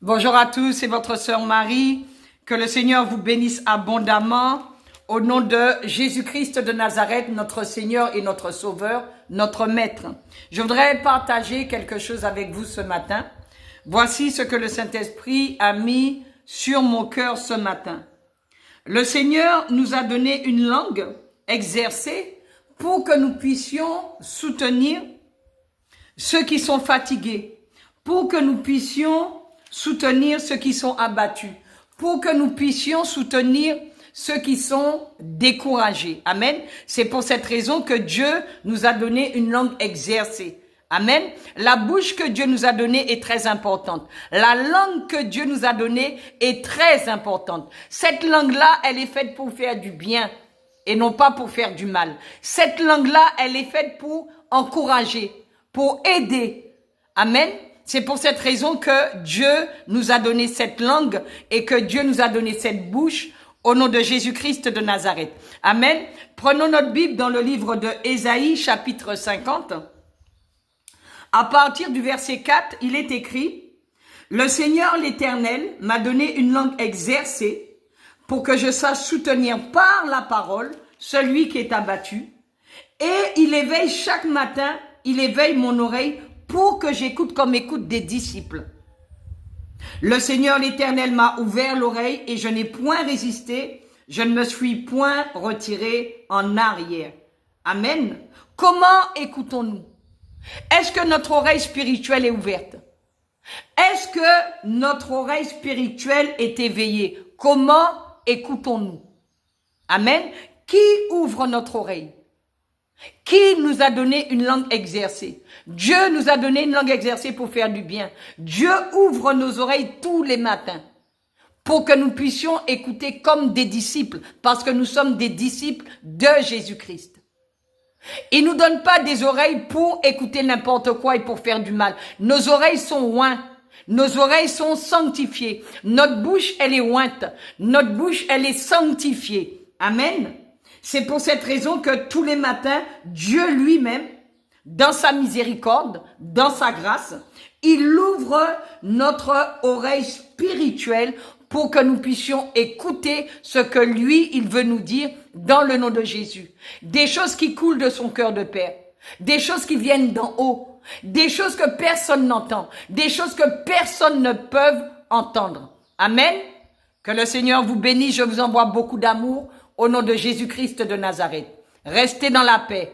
Bonjour à tous, c'est votre sœur Marie. Que le Seigneur vous bénisse abondamment. Au nom de Jésus-Christ de Nazareth, notre Seigneur et notre Sauveur, notre Maître. Je voudrais partager quelque chose avec vous ce matin. Voici ce que le Saint-Esprit a mis sur mon cœur ce matin. Le Seigneur nous a donné une langue exercée pour que nous puissions soutenir ceux qui sont fatigués, pour que nous puissions soutenir ceux qui sont abattus, pour que nous puissions soutenir ceux qui sont découragés. Amen. C'est pour cette raison que Dieu nous a donné une langue exercée. Amen. La bouche que Dieu nous a donnée est très importante. La langue que Dieu nous a donnée est très importante. Cette langue-là, elle est faite pour faire du bien et non pas pour faire du mal. Cette langue-là, elle est faite pour encourager, pour aider. Amen. C'est pour cette raison que Dieu nous a donné cette langue et que Dieu nous a donné cette bouche au nom de Jésus-Christ de Nazareth. Amen. Prenons notre Bible dans le livre de Ésaïe, chapitre 50. À partir du verset 4, il est écrit « Le Seigneur l'Éternel m'a donné une langue exercée pour que je sache soutenir par la parole celui qui est abattu. Et il éveille chaque matin, il éveille mon oreille pour que j'écoute comme écoute des disciples. Le Seigneur l'Éternel m'a ouvert l'oreille et je n'ai point résisté, je ne me suis point retiré en arrière. » Amen. Comment écoutons-nous? Est-ce que notre oreille spirituelle est ouverte? Est-ce que notre oreille spirituelle est éveillée? Comment écoutons-nous? Amen. Qui ouvre notre oreille? Qui nous a donné une langue exercée? Dieu nous a donné une langue exercée pour faire du bien. Dieu ouvre nos oreilles tous les matins pour que nous puissions écouter comme des disciples, parce que nous sommes des disciples de Jésus-Christ. Il nous donne pas des oreilles pour écouter n'importe quoi et pour faire du mal. Nos oreilles sont ointes. Nos oreilles sont sanctifiées. Notre bouche, elle est ointe. Notre bouche, elle est sanctifiée. Amen. C'est pour cette raison que tous les matins, Dieu lui-même, dans sa miséricorde, dans sa grâce, il ouvre notre oreille spirituelle pour que nous puissions écouter ce que lui, il veut nous dire dans le nom de Jésus. Des choses qui coulent de son cœur de Père, des choses qui viennent d'en haut, des choses que personne n'entend, des choses que personne ne peut entendre. Amen. Que le Seigneur vous bénisse, je vous envoie beaucoup d'amour au nom de Jésus-Christ de Nazareth. Restez dans la paix.